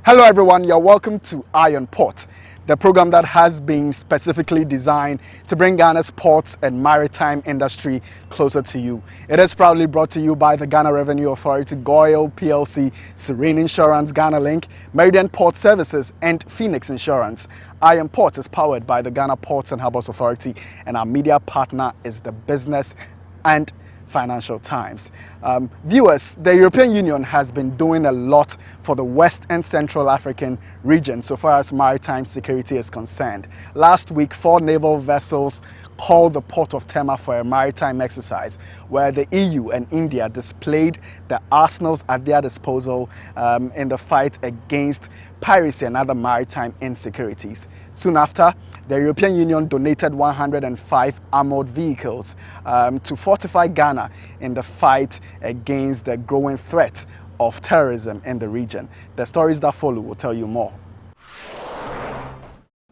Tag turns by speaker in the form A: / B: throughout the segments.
A: Hello everyone, you're welcome to Iron Port, the program that has been specifically designed to bring Ghana's ports and maritime industry closer to you. It is proudly brought to you by the Ghana Revenue Authority, Goyle PLC, Serene Insurance, Ghana Link, Meridian Port Services, and Phoenix Insurance. Iron Port is powered by the Ghana Ports and Harbours Authority, and our media partner is the Business and Financial Times. Viewers, the European Union has been doing a lot for the West and Central African region so far as maritime security is concerned. Last week, 4 naval vessels called the port of Tema for a maritime exercise where the EU and India displayed the arsenals at their disposal in the fight against piracy and other maritime insecurities. Soon after, the European Union donated 105 armored vehicles to fortify Ghana in the fight against the growing threat of terrorism in the region. The stories that follow will tell you more.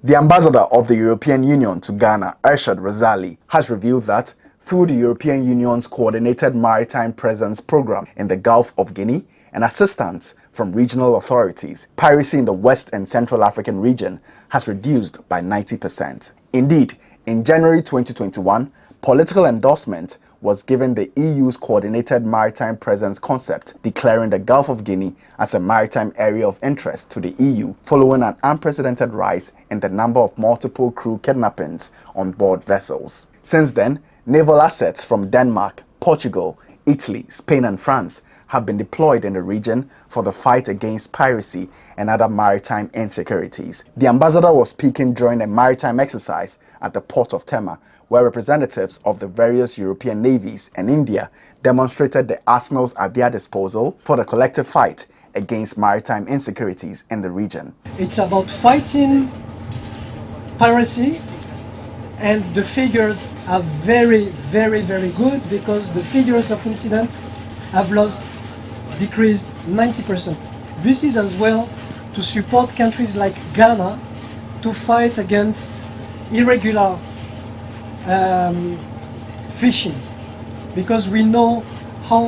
A: The ambassador of the European Union to Ghana, Ershad Razali, has revealed that through the European Union's Coordinated Maritime Presence Program in the Gulf of Guinea and assistance from regional authorities, piracy in the West and Central African region has reduced by 90%. Indeed, in January 2021, political endorsement was given the EU's Coordinated Maritime Presence concept, declaring the Gulf of Guinea as a maritime area of interest to the EU, following an unprecedented rise in the number of multiple crew kidnappings on board vessels. Since then, naval assets from Denmark, Portugal, Italy, Spain and France have been deployed in the region for the fight against piracy and other maritime insecurities. The ambassador was speaking during a maritime exercise at the port of Tema, where representatives of the various European navies and India demonstrated the arsenals at their disposal for the collective fight against maritime insecurities in the region.
B: It's about fighting piracy, and the figures are very good, because the figures of incidents have decreased 90%. This is as well to support countries like Ghana to fight against irregular fishing, because we know how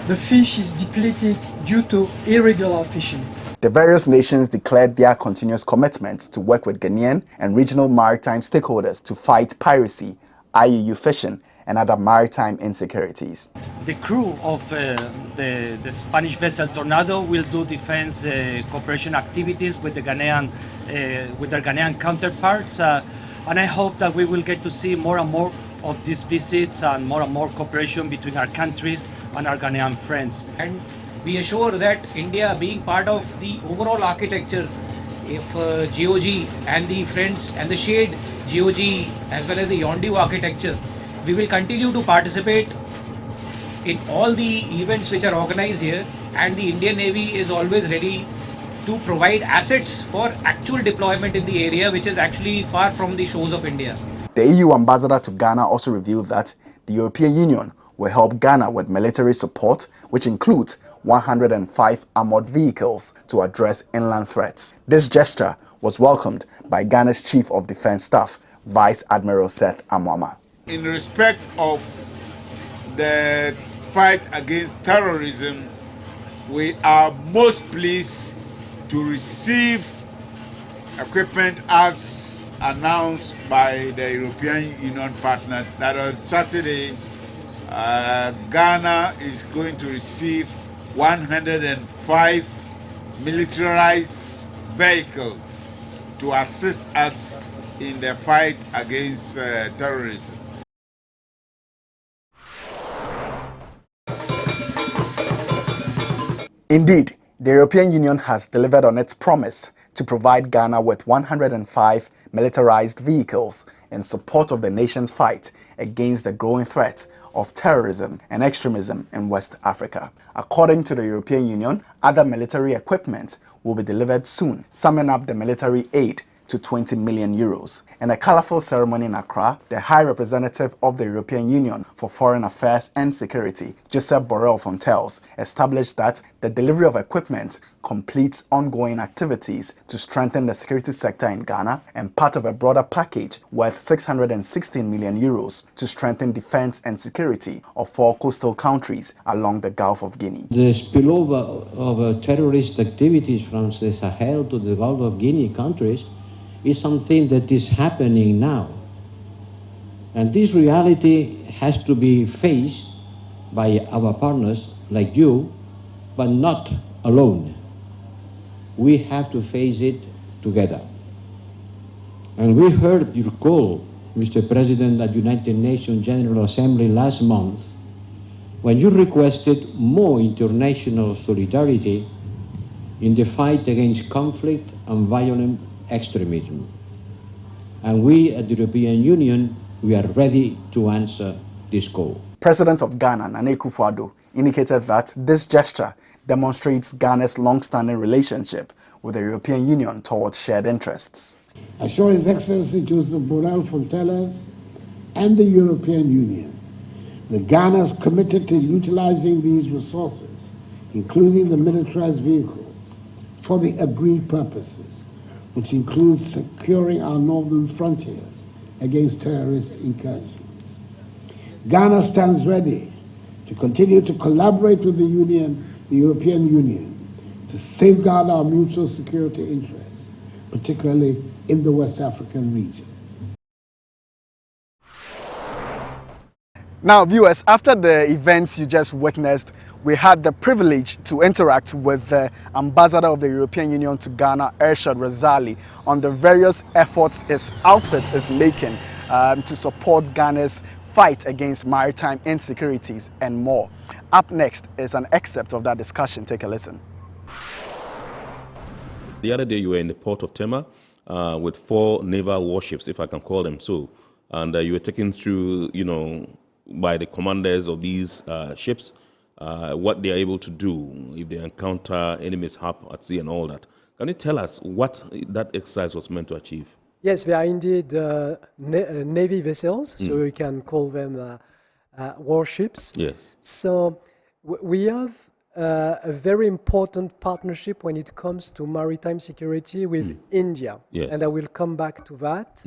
B: the fish is depleted due to irregular fishing.
A: The various nations declared their continuous commitment to work with Ghanaian and regional maritime stakeholders to fight piracy, IUU fishing, and other maritime insecurities.
C: The crew of the Spanish vessel Tornado will do defense cooperation activities with the with their Ghanaian counterparts, and I hope that we will get to see more and more of these visits and more cooperation between our countries and our Ghanaian friends.
D: And we assure that India, being part of the overall architecture, if GOG and the friends and the shared GOG as well as the Yondu architecture, we will continue to participate in all the events which are organized here, and the Indian Navy is always ready to provide assets for actual deployment in the area, which is actually far from the shores of India.
A: The EU ambassador to Ghana also revealed that the European Union will help Ghana with military support, which includes 105 armored vehicles to address inland threats. This gesture was welcomed by Ghana's Chief of Defense Staff, Vice Admiral Seth Amwama.
E: In respect of the fight against terrorism, we are most pleased to receive equipment as announced by the European Union partner that on Saturday Ghana is going to receive 105 militarized vehicles to assist us in the fight against terrorism.
A: Indeed, the European Union has delivered on its promise to provide Ghana with 105 militarized vehicles in support of the nation's fight against the growing threat of terrorism and extremism in West Africa. According to the European Union, other military equipment will be delivered soon, summing up the military aid to 20 million euros. In a colorful ceremony in Accra, the High Representative of the European Union for Foreign Affairs and Security, Joseph Borrell Fontelles, established that the delivery of equipment completes ongoing activities to strengthen the security sector in Ghana and part of a broader package worth 616 million euros to strengthen defense and security of 4 coastal countries along the Gulf of Guinea.
F: The spillover of terrorist activities from the Sahel to the Gulf of Guinea countries is something that is happening now. And this reality has to be faced by our partners like you, but not alone. We have to face it together. And we heard your call, Mr. President, at United Nations General Assembly last month, when you requested more international solidarity in the fight against conflict and violent extremism. And we at the European Union, we are ready to answer this call.
A: President of Ghana, Nana Akufo-Addo, indicated that this gesture demonstrates Ghana's long-standing relationship with the European Union towards shared interests.
G: I assure His Excellency Joseph Borrell Fontelles and the European Union that Ghana is committed to utilizing these resources, including the militarized vehicles, for the agreed purposes, which includes securing our northern frontiers against terrorist incursions. Ghana stands ready to continue to collaborate with the European Union, to safeguard our mutual security interests, particularly in the West African region.
A: Now, viewers, after the events you just witnessed, we had the privilege to interact with the Ambassador of the European Union to Ghana, Ershad Razali, on the various efforts his outfit is making to support Ghana's fight against maritime insecurities and more. Up next is an excerpt of that discussion. Take a listen.
H: The other day you were in the port of Tema with 4 naval warships, if I can call them so, and you were taken through, by the commanders of these ships, what they are able to do if they encounter any mishap at sea and all that. Can you tell us what that exercise was meant to achieve?
B: Yes, they are indeed Navy vessels, so we can call them warships.
H: Yes.
B: So we have a very important partnership when it comes to maritime security with India.
H: Yes.
B: And I will come back to that.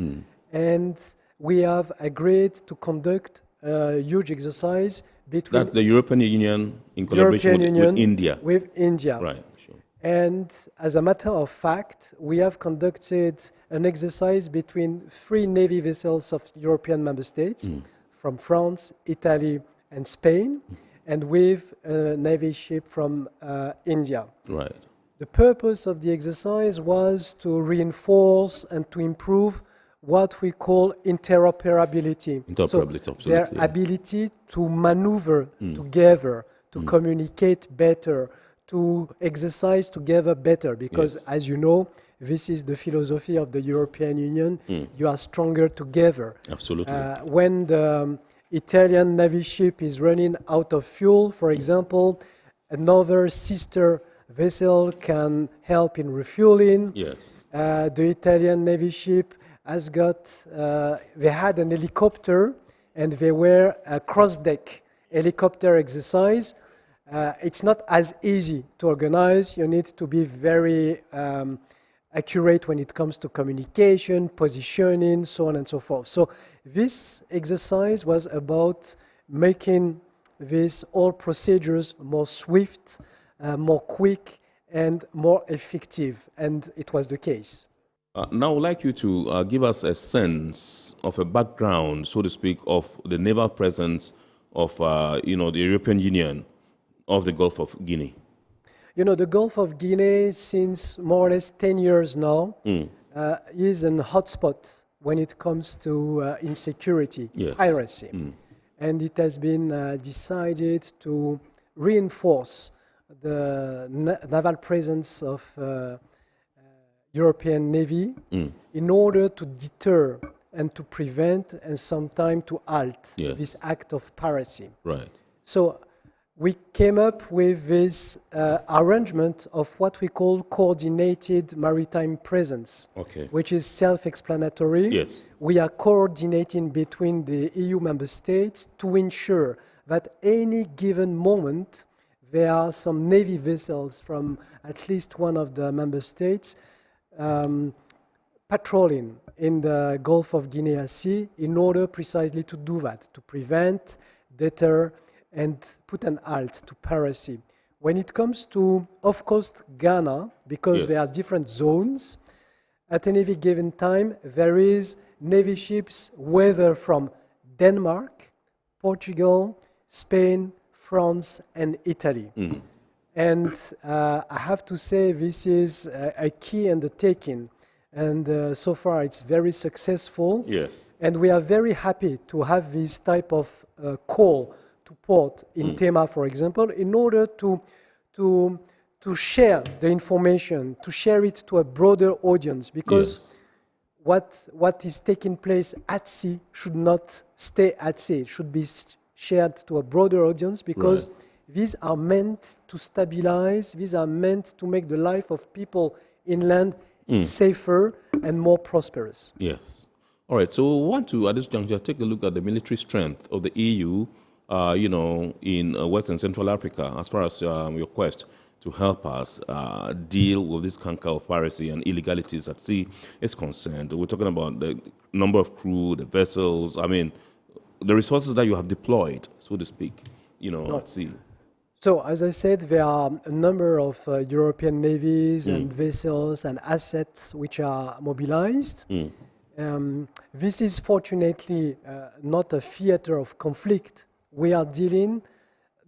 B: And we have agreed to conduct a huge exercise between...
H: That's the European Union in collaboration with India.
B: With India.
H: Right, sure.
B: And as a matter of fact, we have conducted an exercise between 3 Navy vessels of European member states, from France, Italy, and Spain, and with a Navy ship from India.
H: Right.
B: The purpose of the exercise was to reinforce and to improve what we call interoperability.
H: Interoperability,
B: so their ability to maneuver together, to communicate better, to exercise together better, because as you know, this is the philosophy of the European Union. You are stronger together.
H: Absolutely.
B: When the Italian Navy ship is running out of fuel, for example, another sister vessel can help in refueling.
H: Yes.
B: The Italian Navy ship has got, they had an helicopter and they were a cross-deck helicopter exercise. It's not as easy to organize. You need to be very accurate when it comes to communication, positioning, so on and so forth. So this exercise was about making these all procedures more swift, more quick, and more effective. And it was the case.
H: Now, I would like you to give us a sense of a background, so to speak, of the naval presence of, the European Union of the Gulf of Guinea.
B: The Gulf of Guinea, since more or less 10 years now, is a hotspot when it comes to insecurity, piracy. And it has been decided to reinforce the naval presence of European Navy in order to deter and to prevent and sometimes to halt this act of piracy.
H: Right.
B: So we came up with this arrangement of what we call coordinated maritime presence,
H: Okay.
B: which is self-explanatory.
H: Yes.
B: We are coordinating between the EU member states to ensure that any given moment there are some Navy vessels from at least one of the member states patrolling in the Gulf of Guinea Sea in order precisely to do that, to prevent, deter, and put an halt to piracy. When it comes to off-coast Ghana, because
H: Yes.
B: there are different zones, at any given time, there is Navy ships, whether from Denmark, Portugal, Spain, France, and Italy. And I have to say this is a key undertaking. And so far it's very successful.
H: Yes.
B: And we are very happy to have this type of call to port in Tema, for example, in order to share the information, to share it to a broader audience, because what is taking place at sea should not stay at sea. It should be shared to a broader audience, because these are meant to stabilize, these are meant to make the life of people inland safer and more prosperous.
H: Yes. All right. So we want to, at this juncture, take a look at the military strength of the EU, in West and Central Africa, as far as your quest to help us deal with this canker of piracy and illegalities at sea is concerned. We're talking about the number of crew, the vessels, I mean, the resources that you have deployed, so to speak, at sea.
B: So, as I said, there are a number of European navies and vessels and assets which are mobilized. This is fortunately not a theater of conflict. We are dealing,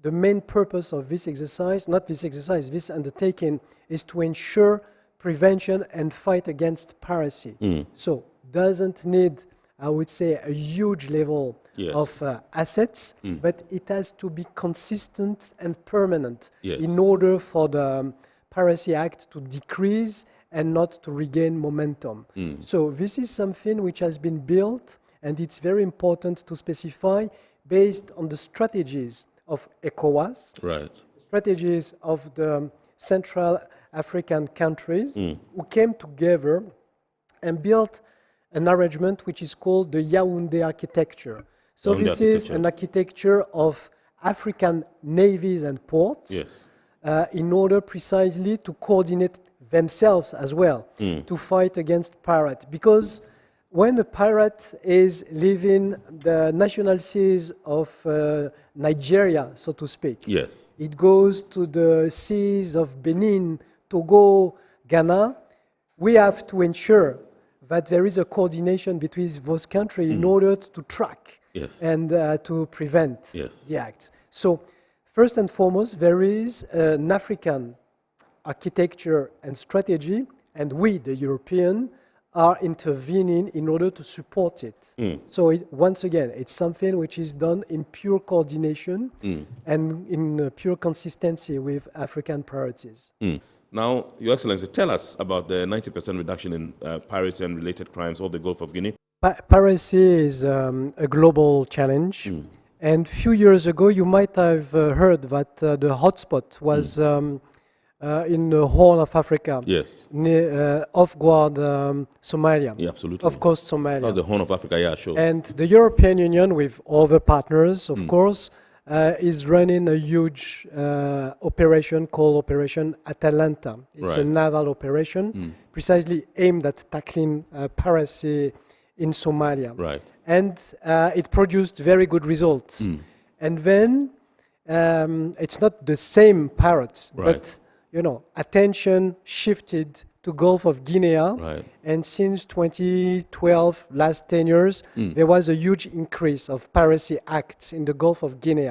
B: the main purpose of this exercise, not this exercise, this undertaking, is to ensure prevention and fight against piracy. So, doesn't need, I would say, a huge level of assets, but it has to be consistent and permanent in order for the Piracy Act to decrease and not to regain momentum. So this is something which has been built, and it's very important to specify, based on the strategies of ECOWAS, strategies of the Central African countries, who came together and built an arrangement which is called the Yaoundé architecture. So this is an architecture of African navies and ports in order precisely to coordinate themselves as well to fight against pirates. Because when a pirate is leaving the national seas of Nigeria, so to speak, it goes to the seas of Benin, Togo, Ghana, we have to ensure that there is a coordination between those countries in order to track and to prevent the acts. So, first and foremost, there is an African architecture and strategy, and we, the European, are intervening in order to support it. So, once again, it's something which is done in pure coordination and in pure consistency with African priorities.
H: Now, Your Excellency, tell us about the 90% reduction in piracy and related crimes of the Gulf of Guinea.
B: Piracy is a global challenge. And a few years ago, you might have heard that the hotspot was in the Horn of Africa, off-guard Somalia.
H: Yeah, absolutely.
B: Of course, Somalia.
H: That's the Horn of Africa, yeah, sure.
B: And the European Union, with other partners, of course, is running a huge operation called Operation Atalanta. It's a naval operation precisely aimed at tackling piracy in Somalia. And it produced very good results. And then it's not the same pirates, but attention shifted to Gulf of Guinea, and since 2012, last 10 years, there was a huge increase of piracy acts in the Gulf of Guinea.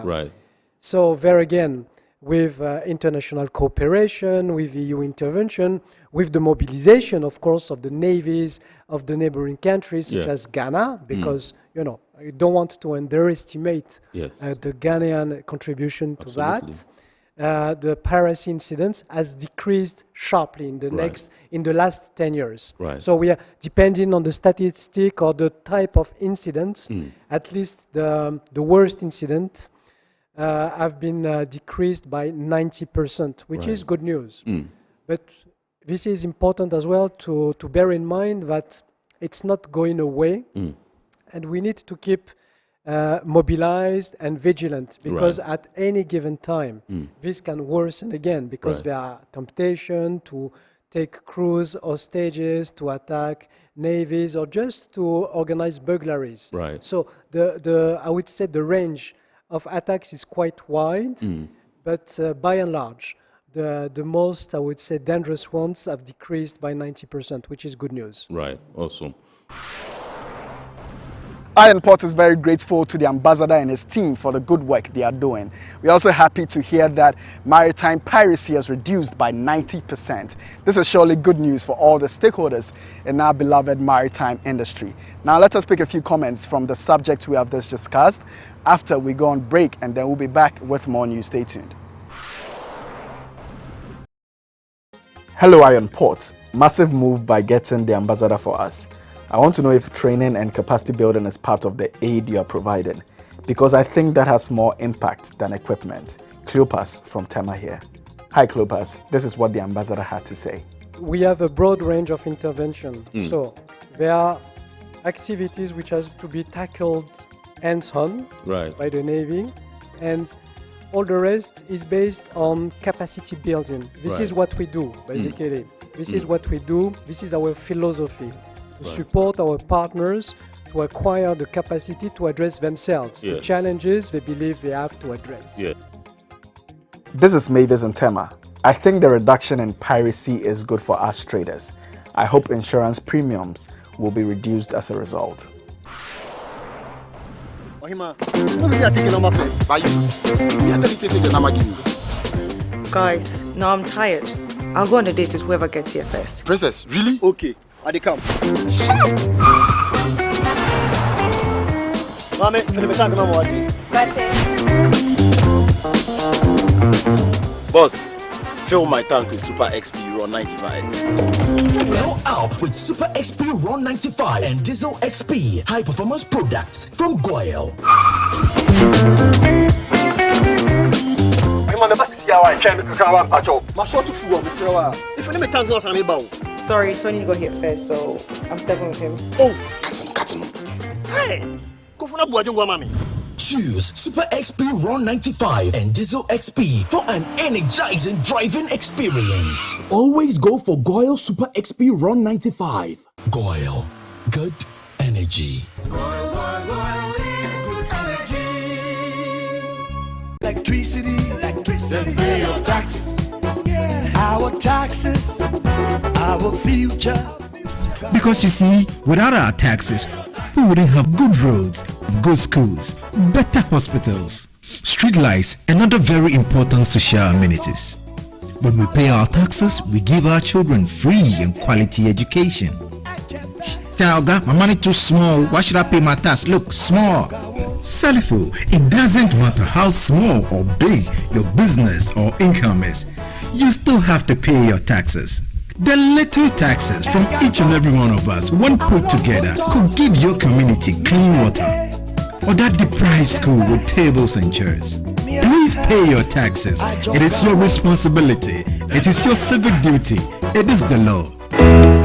B: So there again, with international cooperation, with EU intervention, with the mobilization, of course, of the navies of the neighboring countries, such as Ghana, because, I don't want to underestimate the Ghanaian contribution to that. The piracy incidents has decreased sharply in the last 10 years. So we are depending on the statistic or the type of incidents. At least the worst incident have been decreased by 90%, which is good news. But this is important as well to bear in mind that it's not going away, and we need to keep mobilized and vigilant, because at any given time this can worsen again, because there are temptation to take crews or stages to attack navies or just to organize burglaries. So I would say the range of attacks is quite wide, but by and large, the most, I would say, dangerous ones have decreased by 90%, which is good news.
H: Right, awesome.
A: Iron Port is very grateful to the ambassador and his team for the good work they are doing. We're also happy to hear that maritime piracy has reduced by 90%. This is surely good news for all the stakeholders in our beloved maritime industry. Now let us pick a few comments from the subject we have just discussed after we go on break, and then we'll be back with more news. Stay tuned. Hello Iron Port. Massive move by getting the ambassador for us. I want to know if training and capacity building is part of the aid you are providing, because I think that has more impact than equipment. Cleopas from Tema here. Hi Cleopas, this is what the ambassador had to say.
B: We have a broad range of intervention. So there are activities which has to be tackled hands-on by the Navy, and all the rest is based on capacity building. This is what we do, basically. This is what we do. This is our philosophy. To support our partners to acquire the capacity to address themselves, the challenges they believe they have to address.
A: This is Mavis and Tema. I think the reduction in piracy is good for us traders. I hope insurance premiums will be reduced as a result.
I: Guys, now I'm tired. I'll go on a date with whoever gets here first.
J: Princess, really? Okay. I come.
I: Shut up!
J: Mame, boss, fill my tank with Super XP Ron 95.
K: Fill up with Super XP Ron 95 and Diesel XP high performance products from Goyle.
I: Sorry, Tony got here first, so I'm stepping with him.
J: Oh, cut him. Hey, go for
K: Choose Super XP Ron 95 and Diesel XP for an energizing driving experience. Always go for Goyle Super XP Ron 95. Goyle, good energy.
L: Electricity, then pay your taxes. Our taxes, our future.
M: Because you see, without our taxes, we wouldn't have good roads, good schools, better hospitals, street lights, and other very important social amenities. When we pay our taxes, we give our children free and quality education. Talga, my money too small. Why should I pay my tax? Look, small. Salifo, it doesn't matter how small or big your business or income is, you still have to pay your taxes. The little taxes from each and every one of us, when put together, could give your community clean water, or that deprived school with tables and chairs. Please pay your taxes. It is your responsibility. It is your civic duty. It is the law.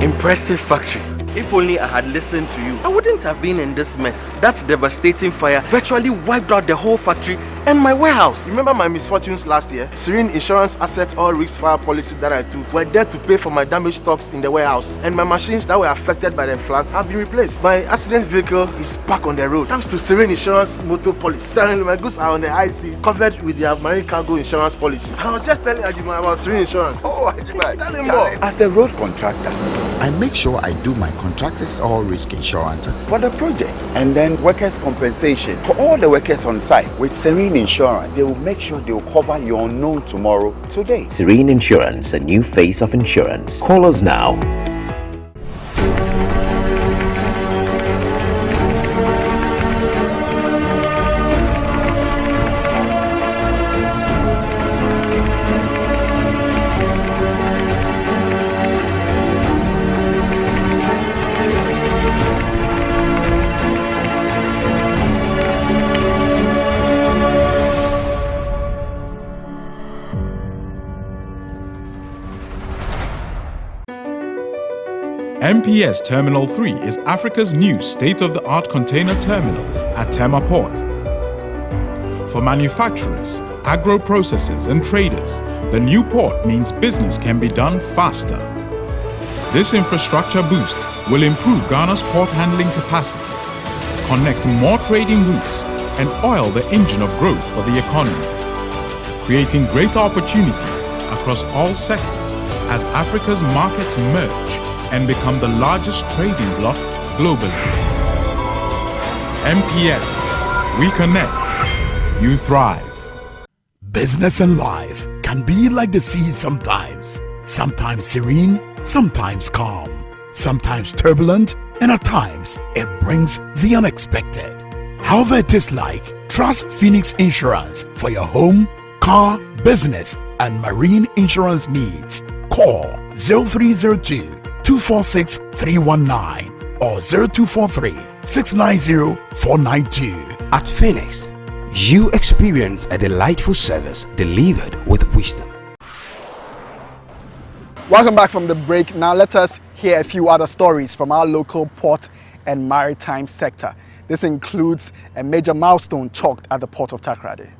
N: Impressive factory. If only I had listened to you, I wouldn't have been in this mess. That devastating fire virtually wiped out the whole factory and my warehouse.
J: Remember my misfortunes last year? Serene Insurance Asset All Risk Fire policy that I took were there to pay for my damaged stocks in the warehouse. And my machines that were affected by the floods have been replaced. My accident vehicle is back on the road thanks to Serene Insurance Motor Policy. Currently, my goods are on the high seas, covered with their marine cargo insurance policy. I was just telling Ajima about Serene Insurance.
N: Oh, Ajima,
J: tell him more.
O: As a road contractor, I make sure I do my contractors all risk insurance for the projects, and then workers' compensation for all the workers on site. With Serene Insurance, they will make sure they will cover your unknown tomorrow today.
P: Serene Insurance, a new face of insurance. Call us now.
Q: MPS Terminal 3 is Africa's new state-of-the-art container terminal at Tema Port. For manufacturers, agro-processors and traders, the new port means business can be done faster. This infrastructure boost will improve Ghana's port handling capacity, connect more trading routes, and oil the engine of growth for the economy, creating great opportunities across all sectors as Africa's markets merge and become the largest trading bloc globally. MPS, we connect, you thrive.
K: Business and life can be like the sea sometimes. Sometimes serene, sometimes calm, sometimes turbulent, and at times it brings the unexpected. However it is like, trust Phoenix Insurance for your home, car, business, and marine insurance needs. Call 0302 246 319 or 0243 690 492.
R: At Phoenix, you experience a delightful service delivered with wisdom.
A: Welcome back from the break. Now let us hear a few other stories from our local port and maritime sector. This includes a major milestone chalked at the port of Takoradi.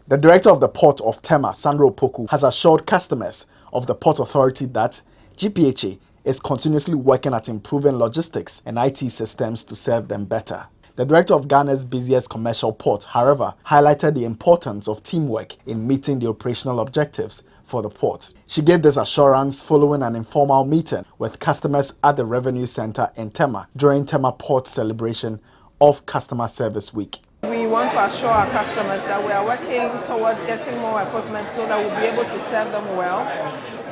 A: The director of the port of Tema, Sandro Poku, has assured customers of the port authority that GPHA is continuously working at improving logistics and IT systems to serve them better. The director of Ghana's busiest commercial port, however, highlighted the importance of teamwork in meeting the operational objectives for the port. She gave this assurance following an informal meeting with customers at the Revenue Center in Tema during Tema Port's celebration of Customer Service Week.
S: We want to assure our customers that we are working towards getting more equipment so that we'll be able to serve them well.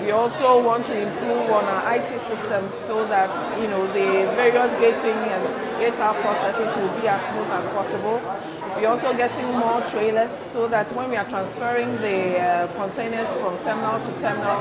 S: We also want to improve on our IT systems so that the various gating and gate-out processes will be as smooth as possible. We're also getting more trailers so that when we are transferring the containers from terminal to terminal,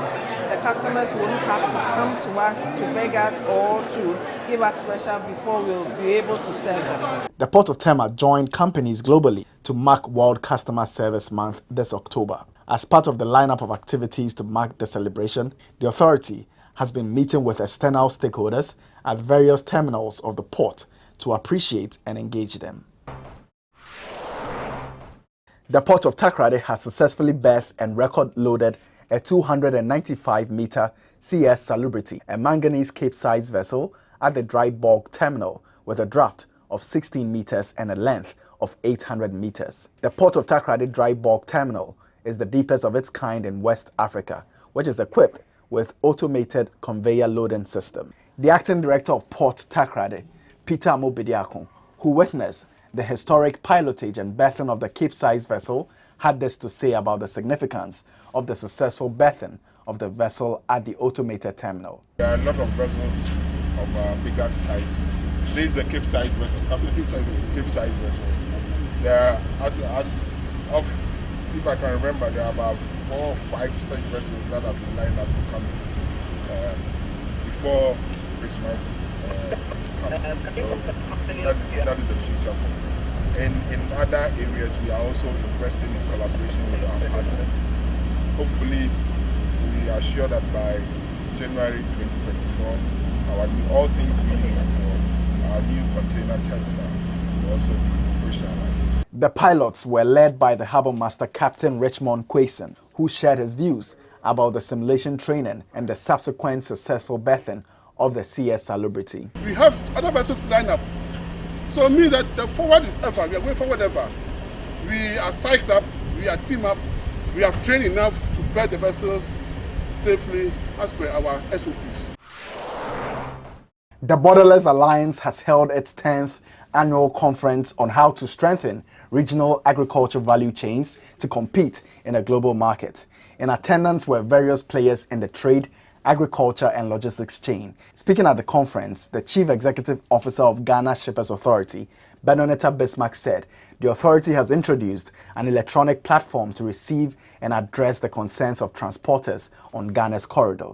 S: the customers won't have to come to us to beg us or to give us pressure before we'll be able to serve them.
A: The Port of Tema joined companies globally to mark World Customer Service Month this October. As part of the lineup of activities to mark the celebration, the authority has been meeting with external stakeholders at various terminals of the port to appreciate and engage them. The Port of Takoradi has successfully berthed and record-loaded a 295-meter CS Salubrity, a manganese Capesize vessel at the dry bulk terminal with a draft of 16 meters and a length of 800 meters. The Port of Takoradi dry bulk terminal is the deepest of its kind in West Africa, which is equipped with automated conveyor loading system. The acting director of Port Takoradi, Peter Amobidiakon, who witnessed the historic pilotage and berthing of the Capesize vessel, had this to say about the significance of the successful berthing of the vessel at the automated terminal.
T: There are a lot of vessels of bigger size. This is a Capesize vessel. Capesize vessel. There are, if I can remember, there are about 4 or 5 such vessels that have been lined up to come before Christmas comes. So that is the future for me. In other areas, we are also investing in collaboration with our partners. Hopefully, we are sure that by January 2024, all things being equal, our new container terminal will also be operationalized.
A: The pilots were led by the Harbour Master Captain Richmond Quayson, who shared his views about the simulation training and the subsequent successful berthing of the CS Salubrity.
T: We have other vessels lined up. So it means that the forward is ever, we are going forward ever. We are psyched up, we are team up, we have trained enough to berth the vessels safely as per our SOPs.
A: The Borderless Alliance has held its 10th annual conference on how to strengthen regional agriculture value chains to compete in a global market. In attendance were various players in the trade, agriculture and logistics chain. Speaking at the conference, the Chief Executive Officer of Ghana Shippers Authority, Benonetta Bismarck, said the authority has introduced an electronic platform to receive and address the concerns of transporters on Ghana's corridor.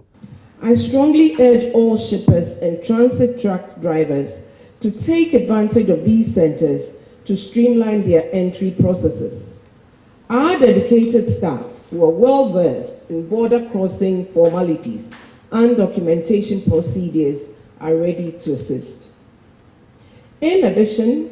U: I strongly urge all shippers and transit truck drivers to take advantage of these centers to streamline their entry processes. Our dedicated staff, who are well versed in border crossing formalities, and documentation procedures are ready to assist. In addition,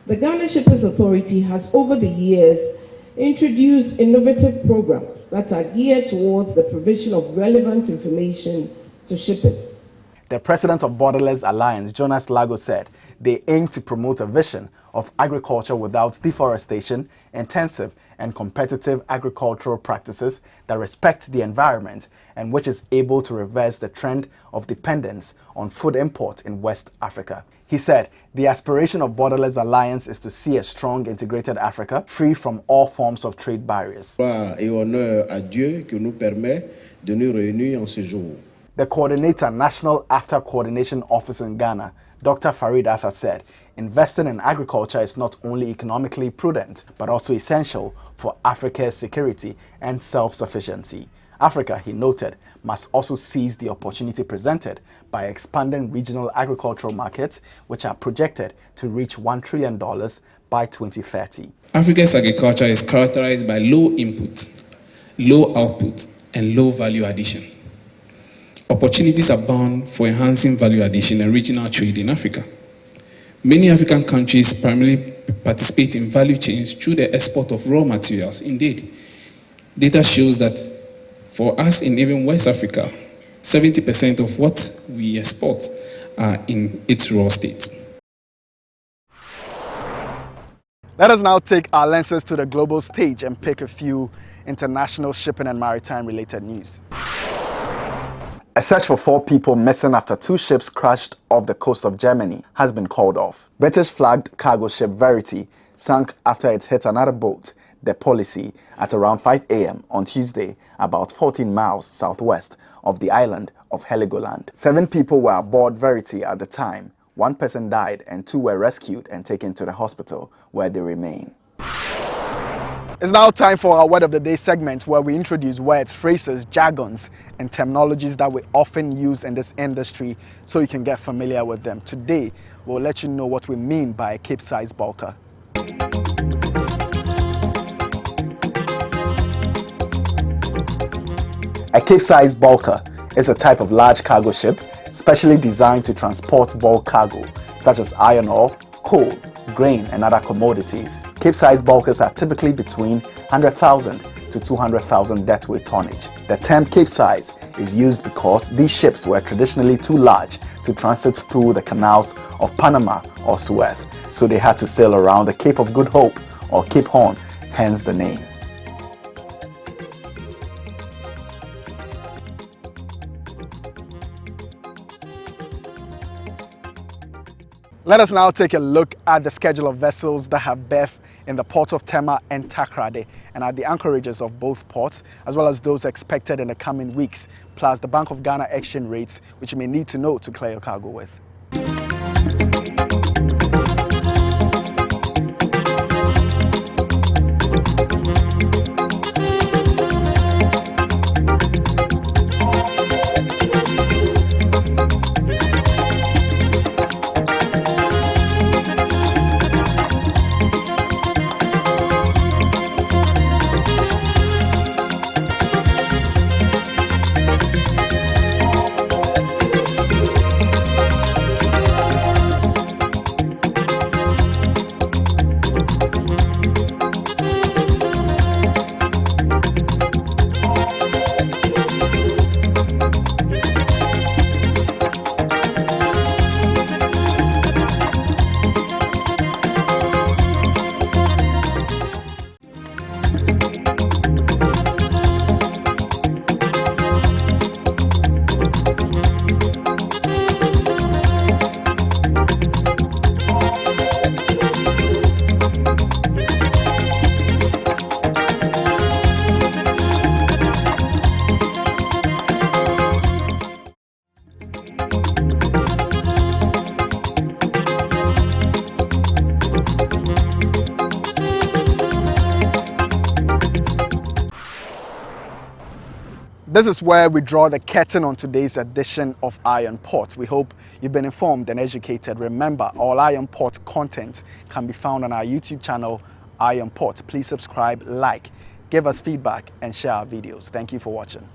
U: the Ghana Shippers Authority has over the years introduced innovative programs that are geared towards the provision of relevant information to shippers.
A: The president of Borderless Alliance, Jonas Lago, said they aim to promote a vision of agriculture without deforestation, intensive and competitive agricultural practices that respect the environment and which is able to reverse the trend of dependence on food import in West Africa. He said the aspiration of Borderless Alliance is to see a strong integrated Africa free from all forms of trade barriers.
C: Et honneur à Dieu qui nous permet de nous réunir en ce jour.
A: The coordinator, National After Coordination Office in Ghana, Dr. Farid Arthur, said investing in agriculture is not only economically prudent, but also essential for Africa's security and self-sufficiency. Africa, he noted, must also seize the opportunity presented by expanding regional agricultural markets, which are projected to reach $1 trillion by 2030.
V: Africa's agriculture is characterized by low input, low output, and low value addition. Opportunities abound for enhancing value addition and regional trade in Africa. Many African countries primarily participate in value chains through the export of raw materials. Indeed, data shows that for us in even West Africa, 70% of what we export are in its raw state.
A: Let us now take our lenses to the global stage and pick a few international shipping and maritime related news. A search for 4 people missing after 2 ships crashed off the coast of Germany has been called off. British-flagged cargo ship Verity sank after it hit another boat, the Policy, at around 5 a.m. on Tuesday, about 14 miles southwest of the island of Heligoland. 7 people were aboard Verity at the time. 1 person died and 2 were rescued and taken to the hospital where they remain. It's now time for our Word of the Day segment, where we introduce words, phrases, jargons, and terminologies that we often use in this industry so you can get familiar with them. Today, we'll let you know what we mean by a Capesize bulker. A Capesize bulker is a type of large cargo ship specially designed to transport bulk cargo, such as iron ore, coal, grain, and other commodities. Capesize bulkers are typically between 100,000 to 200,000 deadweight tonnage. The term Capesize is used because these ships were traditionally too large to transit through the canals of Panama or Suez, so they had to sail around the Cape of Good Hope or Cape Horn, hence the name. Let us now take a look at the schedule of vessels that have berthed in the ports of Tema and Takoradi and at the anchorages of both ports, as well as those expected in the coming weeks, plus the Bank of Ghana exchange rates, which you may need to know to clear your cargo with. This is where we draw the curtain on today's edition of Iron Pot. We hope you've been informed and educated. Remember, all Iron Pot content can be found on our YouTube channel, Iron Pot. Please subscribe, like, give us feedback, and share our videos. Thank you for watching.